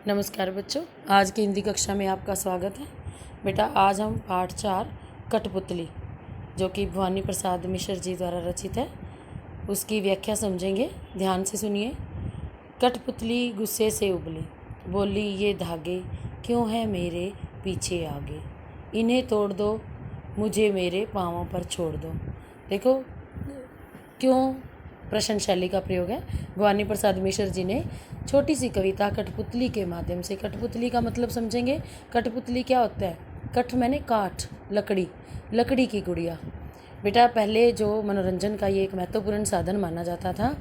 नमस्कार बच्चों, आज की हिंदी कक्षा में आपका स्वागत है। बेटा, आज हम पाठ 4 कठपुतली, जो कि भवानी प्रसाद मिश्र जी द्वारा रचित है, उसकी व्याख्या समझेंगे। ध्यान से सुनिए। कठपुतली गुस्से से उबली, बोली ये धागे क्यों हैं मेरे पीछे आगे, इन्हें तोड़ दो, मुझे मेरे पाँवों पर छोड़ दो। देखो क्यों प्रश्न शैली का प्रयोग है। भवानी प्रसाद मिश्र जी ने छोटी सी कविता कठपुतली के माध्यम से, कठपुतली का मतलब समझेंगे। कठपुतली क्या होता है? कठ मैंने काठ, लकड़ी, लकड़ी की गुड़िया। बेटा, पहले जो मनोरंजन का ये एक महत्वपूर्ण साधन माना जाता था।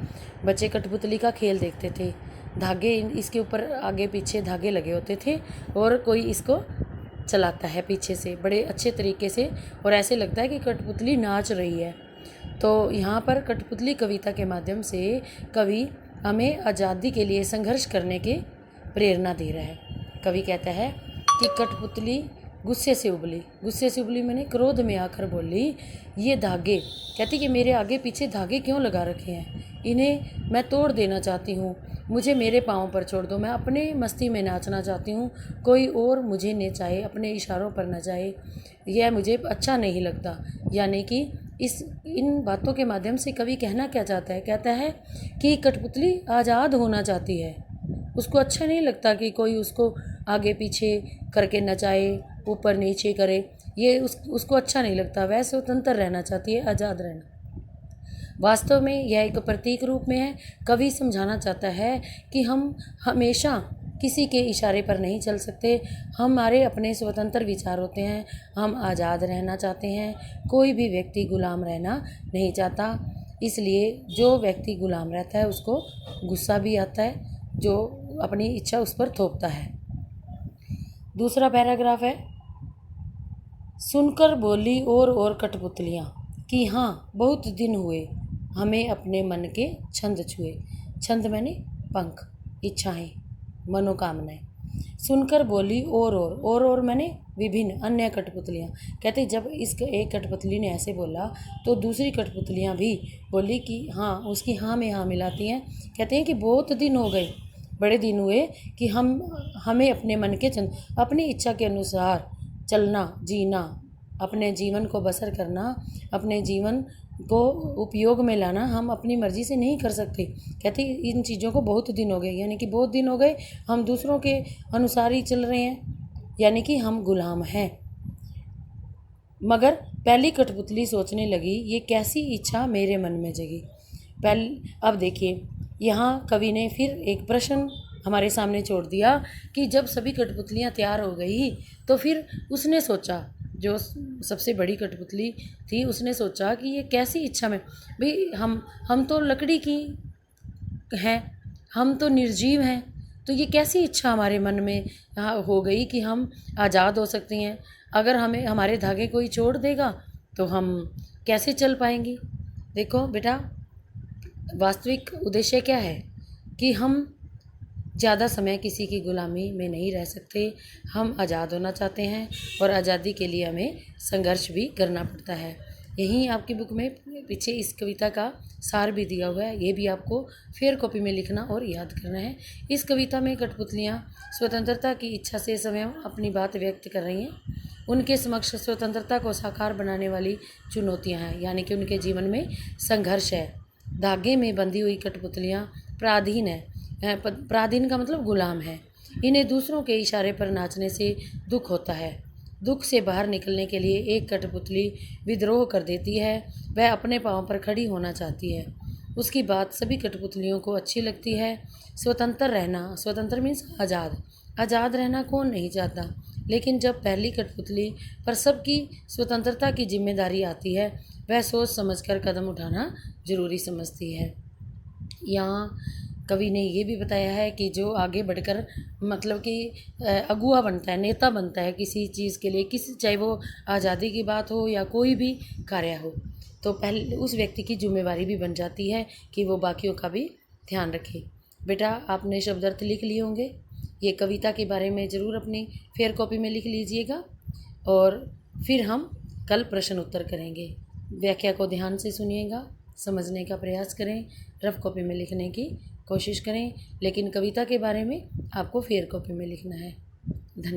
बच्चे कठपुतली का खेल देखते थे। धागे, इसके ऊपर आगे पीछे धागे लगे होते थे और कोई इसको चलाता है पीछे से बड़े अच्छे तरीके से, और ऐसे लगता है कि कठपुतली नाच रही है। तो यहाँ पर कठपुतली कविता के माध्यम से कवि हमें आज़ादी के लिए संघर्ष करने की प्रेरणा दे रहा है। कवि कहता है कि कठपुतली गुस्से से उबली, गुस्से से उबली मैंने क्रोध में आकर बोली ये धागे, कहती कि मेरे आगे पीछे धागे क्यों लगा रखे हैं, इन्हें मैं तोड़ देना चाहती हूँ, मुझे मेरे पाँव पर छोड़ दो, मैं अपने मस्ती में नाचना चाहती हूँ, कोई और मुझे नचाए, अपने इशारों पर नचाए, यह मुझे अच्छा नहीं लगता। यानी कि इन बातों के माध्यम से कवि कहना क्या चाहता है? कहता है कि कठपुतली आज़ाद होना चाहती है। उसको अच्छा नहीं लगता कि कोई उसको आगे पीछे करके नचाए, ऊपर नीचे करे, ये उसको अच्छा नहीं लगता। वह स्वतंत्र रहना चाहती है, आज़ाद रहना। वास्तव में यह एक प्रतीक रूप में है। कवि समझाना चाहता है कि हम हमेशा किसी के इशारे पर नहीं चल सकते। हमारे अपने स्वतंत्र विचार होते हैं, हम आज़ाद रहना चाहते हैं। कोई भी व्यक्ति गुलाम रहना नहीं चाहता। इसलिए जो व्यक्ति गुलाम रहता है उसको गुस्सा भी आता है, जो अपनी इच्छा उस पर थोपता है। दूसरा पैराग्राफ है, सुनकर बोली और कठपुतलियाँ कि हाँ बहुत दिन हुए हमें अपने मन के छंद छुए। छंद मैंने पंख, इच्छाएं, मनोकामनाएं। सुनकर बोली और मैंने विभिन्न अन्य कठपुतलियाँ। कहते जब इस एक कठपुतली ने ऐसे बोला तो दूसरी कठपुतलियाँ भी बोली कि हाँ, उसकी हाँ में हाँ मिलाती हैं। कहते हैं कि बहुत दिन हो गए, बड़े दिन हुए कि हमें अपने मन के छंद, अपनी इच्छा के अनुसार चलना, जीना, अपने जीवन को बसर करना, अपने जीवन को उपयोग में लाना हम अपनी मर्जी से नहीं कर सकते। कहते इन चीज़ों को बहुत दिन हो गए, यानी कि बहुत दिन हो गए हम दूसरों के अनुसार ही चल रहे हैं, यानी कि हम गुलाम हैं। मगर पहली कठपुतली सोचने लगी ये कैसी इच्छा मेरे मन में जगी। अब देखिए, यहाँ कवि ने फिर एक प्रश्न हमारे सामने छोड़ दिया कि जब सभी कठपुतलियाँ तैयार हो गई तो फिर उसने सोचा, जो सबसे बड़ी कठपुतली थी उसने सोचा कि ये कैसी इच्छा में, भाई हम तो लकड़ी की हैं, हम तो निर्जीव हैं, तो ये कैसी इच्छा हमारे मन में हो गई कि हम आज़ाद हो सकती हैं। अगर हमें हमारे धागे कोई छोड़ देगा तो हम कैसे चल पाएंगी। देखो बेटा, वास्तविक उद्देश्य क्या है कि हम ज़्यादा समय किसी की गुलामी में नहीं रह सकते। हम आज़ाद होना चाहते हैं और आज़ादी के लिए हमें संघर्ष भी करना पड़ता है। यहीं आपकी बुक में पीछे इस कविता का सार भी दिया हुआ है, ये भी आपको फेयर कॉपी में लिखना और याद करना है। इस कविता में कठपुतलियाँ स्वतंत्रता की इच्छा से स्वयं अपनी बात व्यक्त कर रही हैं। उनके समक्ष स्वतंत्रता को साकार बनाने वाली चुनौतियाँ हैं, यानी कि उनके जीवन में संघर्ष है। धागे में बंधी हुई कठपुतलियाँ पराधीन है, पराधीन का मतलब गुलाम है। इन्हें दूसरों के इशारे पर नाचने से दुख होता है। दुख से बाहर निकलने के लिए एक कठपुतली विद्रोह कर देती है, वह अपने पाँव पर खड़ी होना चाहती है। उसकी बात सभी कठपुतलियों को अच्छी लगती है। स्वतंत्र रहना, स्वतंत्र मीन्स आज़ाद, आज़ाद रहना कौन नहीं चाहता। लेकिन जब पहली कठपुतली पर सबकी स्वतंत्रता की जिम्मेदारी आती है, वह सोच समझकर कदम उठाना जरूरी समझती है। यहाँ कवि ने ये भी बताया है कि जो आगे बढ़कर मतलब कि अगुआ बनता है, नेता बनता है किसी चीज़ के लिए, किसी चाहे वो आज़ादी की बात हो या कोई भी कार्य हो, तो पहले उस व्यक्ति की जिम्मेवारी भी बन जाती है कि वो बाकियों का भी ध्यान रखे। बेटा, आपने शब्द अर्थ लिख लिए होंगे। ये कविता के बारे में ज़रूर अपनी फेयर कॉपी में लिख लीजिएगा और फिर हम कल प्रश्न उत्तर करेंगे। व्याख्या को ध्यान से सुनिएगा, समझने का प्रयास करें, रफ कॉपी में लिखने की कोशिश करें, लेकिन कविता के बारे में आपको फेयर कॉपी में लिखना है। धन्यवाद।